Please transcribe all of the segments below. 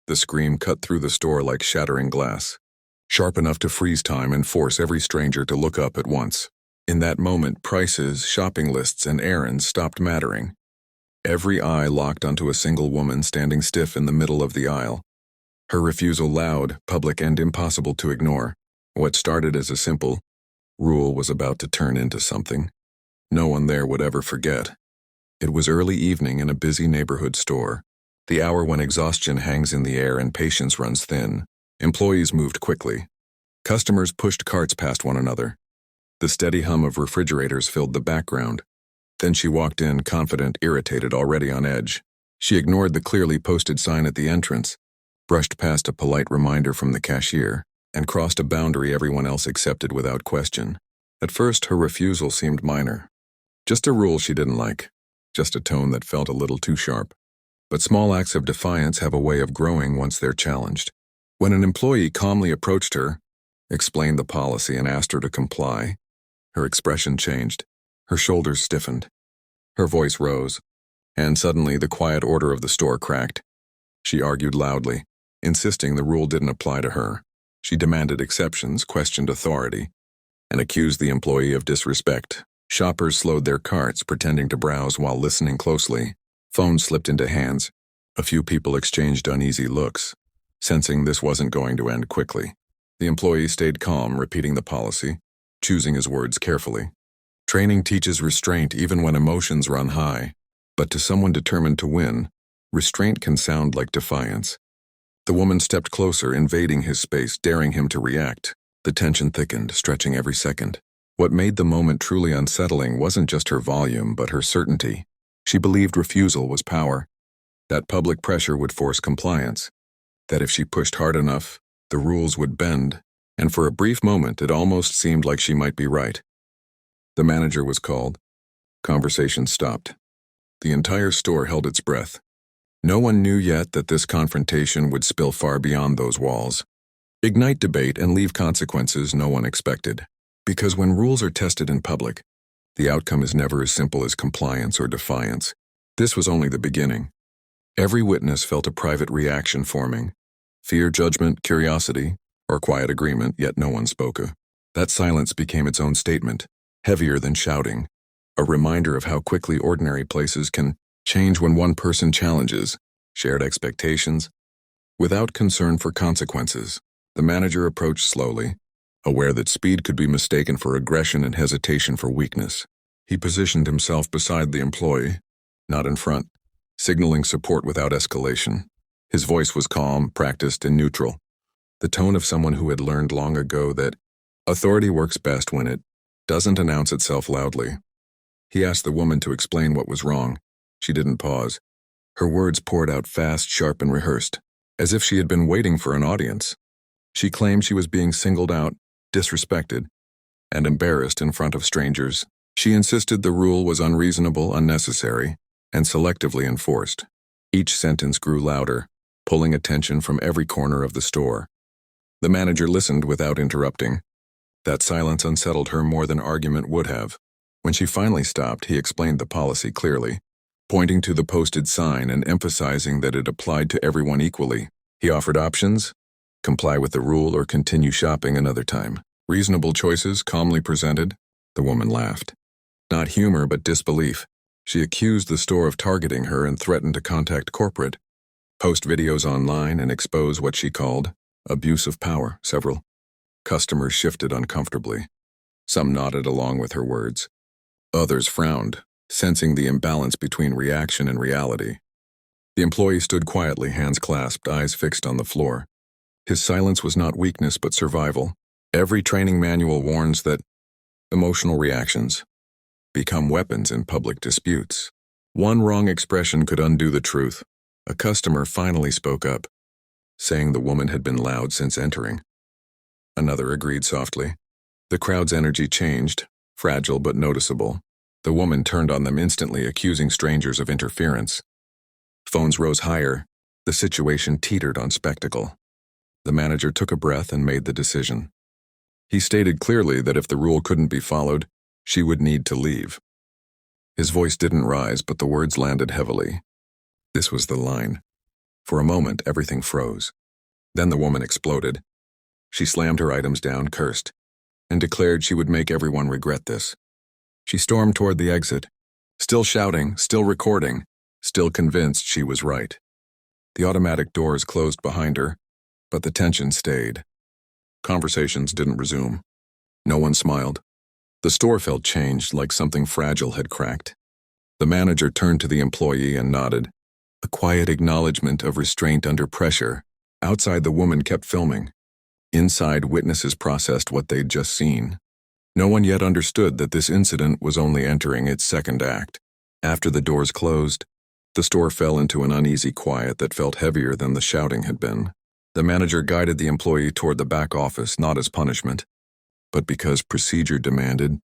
The scream cut through the store like shattering glass, sharp enough to freeze time and force every stranger to look up at once. In that moment, prices, shopping lists, and errands stopped mattering. Every eye locked onto a single woman standing stiff in the middle of the aisle. Her refusal loud, public, and impossible to ignore. What started as a simple rule was about to turn into something no one there would ever forget. It was early evening in a busy neighborhood store, the hour when exhaustion hangs in the air and patience runs thin. Employees moved quickly. Customers pushed carts past one another. The steady hum of refrigerators filled the background. Then she walked in, confident, irritated, already on edge. She ignored the clearly posted sign at the entrance, brushed past a polite reminder from the cashier, and crossed a boundary everyone else accepted without question. At first, her refusal seemed minor. Just a rule she didn't like, just a tone that felt a little too sharp. But small acts of defiance have a way of growing once they're challenged. When an employee calmly approached her, explained the policy, and asked her to comply, her expression changed. Her shoulders stiffened. Her voice rose, and suddenly the quiet order of the store cracked. She argued loudly, insisting the rule didn't apply to her. She demanded exceptions, questioned authority, and accused the employee of disrespect. Shoppers slowed their carts, pretending to browse while listening closely. Phones slipped into hands. A few people exchanged uneasy looks, sensing this wasn't going to end quickly. The employee stayed calm, repeating the policy, choosing his words carefully. Training teaches restraint even when emotions run high, but to someone determined to win, restraint can sound like defiance. The woman stepped closer, invading his space, daring him to react. The tension thickened, stretching every second. What made the moment truly unsettling wasn't just her volume, but her certainty. She believed refusal was power, that public pressure would force compliance, that if she pushed hard enough, the rules would bend, and for a brief moment it almost seemed like she might be right. The manager was called. Conversation stopped. The entire store held its breath. No one knew yet that this confrontation would spill far beyond those walls, ignite debate, and leave consequences no one expected. Because when rules are tested in public, the outcome is never as simple as compliance or defiance. This was only the beginning. Every witness felt a private reaction forming. Fear, judgment, curiosity, or quiet agreement, yet no one spoke. That silence became its own statement, heavier than shouting, a reminder of how quickly ordinary places can change when one person challenges shared expectations. Without concern for consequences, the manager approached slowly, aware that speed could be mistaken for aggression and hesitation for weakness. He positioned himself beside the employee, not in front, signaling support without escalation. His voice was calm, practiced, and neutral, the tone of someone who had learned long ago that authority works best when it doesn't announce itself loudly. He asked the woman to explain what was wrong. She didn't pause. Her words poured out fast, sharp, and rehearsed, as if she had been waiting for an audience. She claimed she was being singled out, disrespected, and embarrassed in front of strangers. She insisted the rule was unreasonable, unnecessary, and selectively enforced. Each sentence grew louder, pulling attention from every corner of the store. The manager listened without interrupting. That silence unsettled her more than argument would have. When she finally stopped, he explained the policy clearly, pointing to the posted sign and emphasizing that it applied to everyone equally. He offered options: comply with the rule or continue shopping another time. Reasonable choices, calmly presented. The woman laughed. Not humor, but disbelief. She accused the store of targeting her and threatened to contact corporate, post videos online, and expose what she called abuse of power. Several customers shifted uncomfortably. Some nodded along with her words. Others frowned, sensing the imbalance between reaction and reality. The employee stood quietly, hands clasped, eyes fixed on the floor. His silence was not weakness but survival. Every training manual warns that emotional reactions become weapons in public disputes. One wrong expression could undo the truth. A customer finally spoke up, saying the woman had been loud since entering. Another agreed softly. The crowd's energy changed, fragile but noticeable. The woman turned on them instantly, accusing strangers of interference. Phones rose higher. The situation teetered on spectacle. The manager took a breath and made the decision. He stated clearly that if the rule couldn't be followed, she would need to leave. His voice didn't rise, but the words landed heavily. This was the line. For a moment, everything froze. Then the woman exploded. She slammed her items down, cursed, and declared she would make everyone regret this. She stormed toward the exit, still shouting, still recording, still convinced she was right. The automatic doors closed behind her, but the tension stayed. Conversations didn't resume. No one smiled. The store felt changed, like something fragile had cracked. The manager turned to the employee and nodded, a quiet acknowledgement of restraint under pressure. Outside, the woman kept filming. Inside, witnesses processed what they'd just seen. No one yet understood that this incident was only entering its second act. After the doors closed, the store fell into an uneasy quiet that felt heavier than the shouting had been. The manager guided the employee toward the back office, not as punishment, but because procedure demanded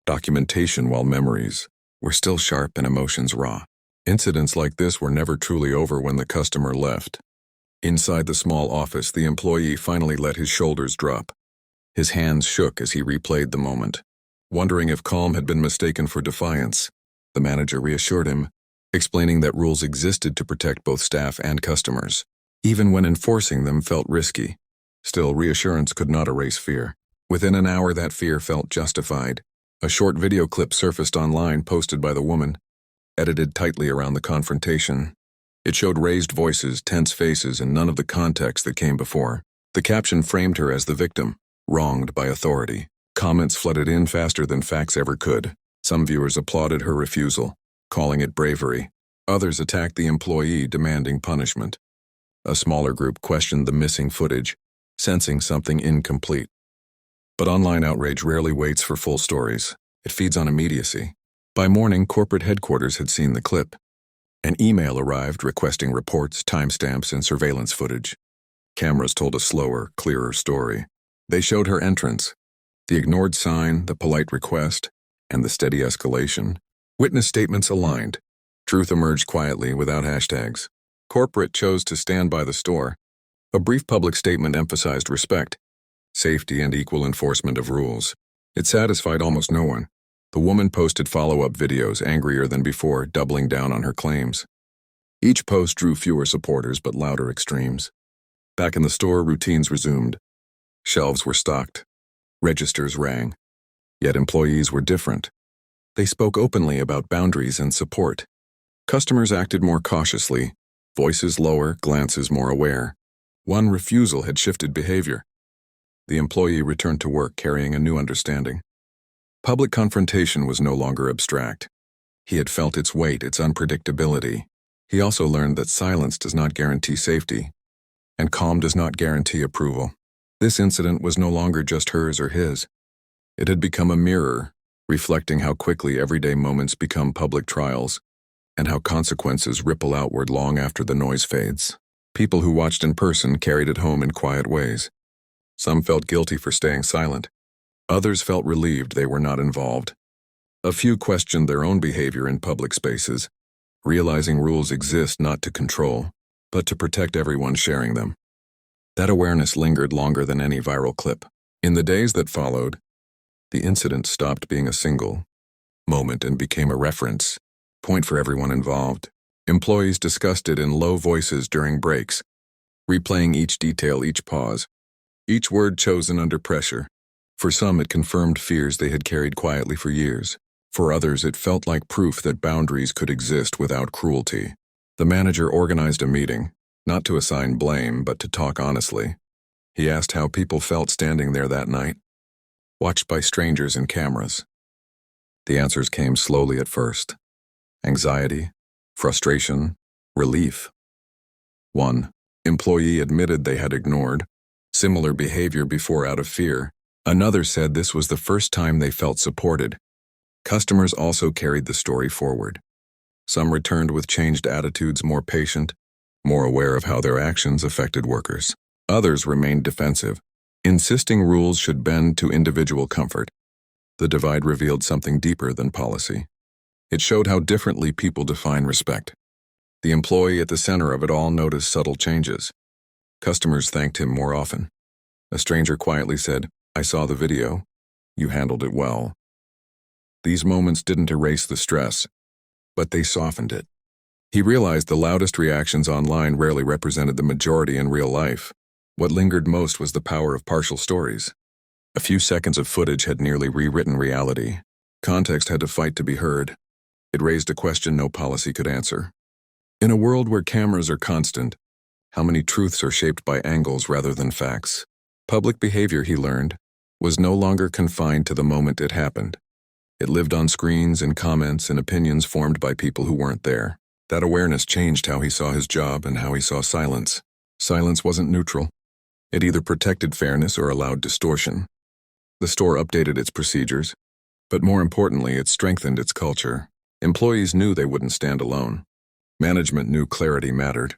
documentation while memories were still sharp and emotions raw. Incidents like this were never truly over when the customer left. Inside the small office, the employee finally let his shoulders drop. His hands shook as he replayed the moment. Wondering if calm had been mistaken for defiance, the manager reassured him, explaining that rules existed to protect both staff and customers, even when enforcing them felt risky. Still, reassurance could not erase fear. Within an hour, that fear felt justified. A short video clip surfaced online, posted by the woman, edited tightly around the confrontation. It showed raised voices, tense faces, and none of the context that came before. The caption framed her as the victim, wronged by authority. Comments flooded in faster than facts ever could. Some viewers applauded her refusal, calling it bravery. Others attacked the employee, demanding punishment. A smaller group questioned the missing footage, sensing something incomplete. But online outrage rarely waits for full stories. It feeds on immediacy. By morning, corporate headquarters had seen the clip. An email arrived requesting reports, timestamps, and surveillance footage. Cameras told a slower, clearer story. They showed her entrance, the ignored sign, the polite request, and the steady escalation. Witness statements aligned. Truth emerged quietly without hashtags. Corporate chose to stand by the store. A brief public statement emphasized respect, safety, and equal enforcement of rules. It satisfied almost no one. The woman posted follow-up videos, angrier than before, doubling down on her claims. Each post drew fewer supporters but louder extremes. Back in the store, routines resumed. Shelves were stocked. Registers rang. Yet employees were different. They spoke openly about boundaries and support. Customers acted more cautiously, voices lower, glances more aware. One refusal had shifted behavior. The employee returned to work carrying a new understanding. Public confrontation was no longer abstract. He had felt its weight, its unpredictability. He also learned that silence does not guarantee safety, and calm does not guarantee approval. This incident was no longer just hers or his. It had become a mirror, reflecting how quickly everyday moments become public trials, and how consequences ripple outward long after the noise fades. People who watched in person carried it home in quiet ways. Some felt guilty for staying silent. Others felt relieved they were not involved. A few questioned their own behavior in public spaces, realizing rules exist not to control, but to protect everyone sharing them. That awareness lingered longer than any viral clip. In the days that followed, the incident stopped being a single moment and became a reference point for everyone involved. Employees discussed it in low voices during breaks, replaying each detail, each pause, each word chosen under pressure. For some, it confirmed fears they had carried quietly for years. For others, it felt like proof that boundaries could exist without cruelty. The manager organized a meeting, not to assign blame, but to talk honestly. He asked how people felt standing there that night, watched by strangers and cameras. The answers came slowly at first. Anxiety, frustration, relief. One employee admitted they had ignored similar behavior before out of fear. Another said this was the first time they felt supported. Customers also carried the story forward. Some returned with changed attitudes, more patient, more aware of how their actions affected workers. Others remained defensive, insisting rules should bend to individual comfort. The divide revealed something deeper than policy. It showed how differently people define respect. The employee at the center of it all noticed subtle changes. Customers thanked him more often. A stranger quietly said, "I saw the video. You handled it well." These moments didn't erase the stress, but they softened it. He realized the loudest reactions online rarely represented the majority in real life. What lingered most was the power of partial stories. A few seconds of footage had nearly rewritten reality. Context had to fight to be heard. It raised a question no policy could answer. In a world where cameras are constant, how many truths are shaped by angles rather than facts? Public behavior, he learned, was no longer confined to the moment it happened. It lived on screens and comments and opinions formed by people who weren't there. That awareness changed how he saw his job and how he saw silence. Silence wasn't neutral. It either protected fairness or allowed distortion. The store updated its procedures, but more importantly, it strengthened its culture. Employees knew they wouldn't stand alone. Management knew clarity mattered.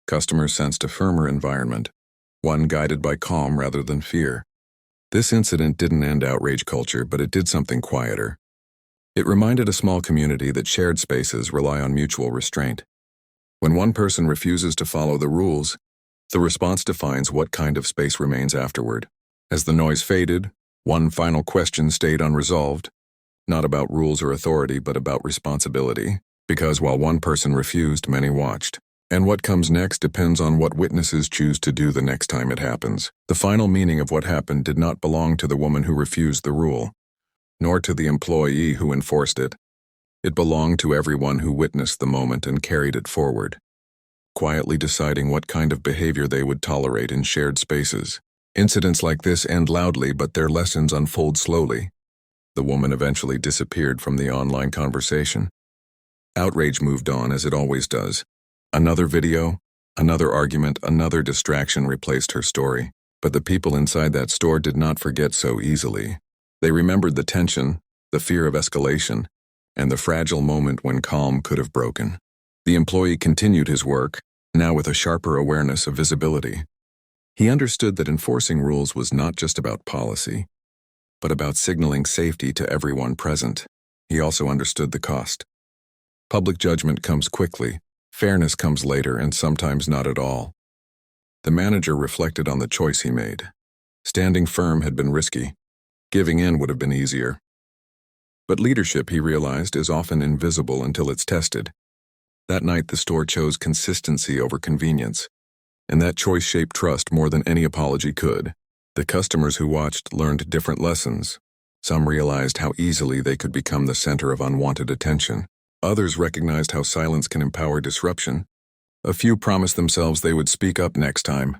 Customers sensed a firmer environment, one guided by calm rather than fear. This incident didn't end outrage culture, but it did something quieter. It reminded a small community that shared spaces rely on mutual restraint. When one person refuses to follow the rules, the response defines what kind of space remains afterward. As the noise faded, one final question stayed unresolved, not about rules or authority, but about responsibility, because while one person refused, many watched. And what comes next depends on what witnesses choose to do the next time it happens. The final meaning of what happened did not belong to the woman who refused the rule, nor to the employee who enforced it. It belonged to everyone who witnessed the moment and carried it forward, quietly deciding what kind of behavior they would tolerate in shared spaces. Incidents like this end loudly, but their lessons unfold slowly. The woman eventually disappeared from the online conversation. Outrage moved on, as it always does. Another video, another argument, another distraction replaced her story. But the people inside that store did not forget so easily. They remembered the tension, the fear of escalation, and the fragile moment when calm could have broken. The employee continued his work, now with a sharper awareness of visibility. He understood that enforcing rules was not just about policy, but about signaling safety to everyone present. He also understood the cost. Public judgment comes quickly, fairness comes later, and sometimes not at all. The manager reflected on the choice he made. Standing firm had been risky. Giving in would have been easier. But leadership, he realized, is often invisible until it's tested. That night, the store chose consistency over convenience, and that choice shaped trust more than any apology could. The customers who watched learned different lessons. Some realized how easily they could become the center of unwanted attention. Others recognized how silence can empower disruption. A few promised themselves they would speak up next time,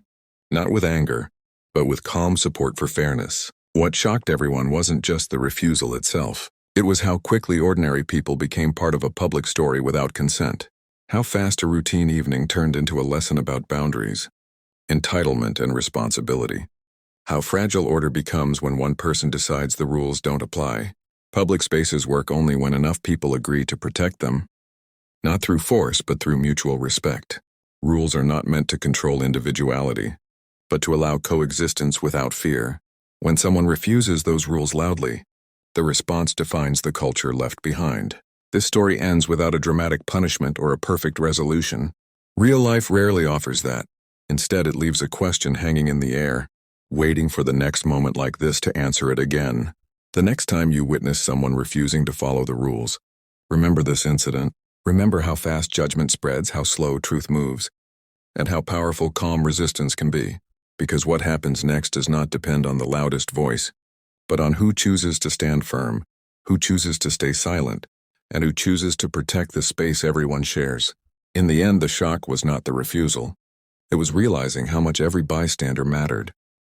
not with anger, but with calm support for fairness. What shocked everyone wasn't just the refusal itself. It was how quickly ordinary people became part of a public story without consent. How fast a routine evening turned into a lesson about boundaries, entitlement, and responsibility. How fragile order becomes when one person decides the rules don't apply. Public spaces work only when enough people agree to protect them, not through force, but through mutual respect. Rules are not meant to control individuality, but to allow coexistence without fear. When someone refuses those rules loudly, the response defines the culture left behind. This story ends without a dramatic punishment or a perfect resolution. Real life rarely offers that. Instead, it leaves a question hanging in the air, waiting for the next moment like this to answer it again. The next time you witness someone refusing to follow the rules, remember this incident. Remember how fast judgment spreads, how slow truth moves, and how powerful calm resistance can be. Because what happens next does not depend on the loudest voice, but on who chooses to stand firm, who chooses to stay silent, and who chooses to protect the space everyone shares. In the end, the shock was not the refusal. It was realizing how much every bystander mattered.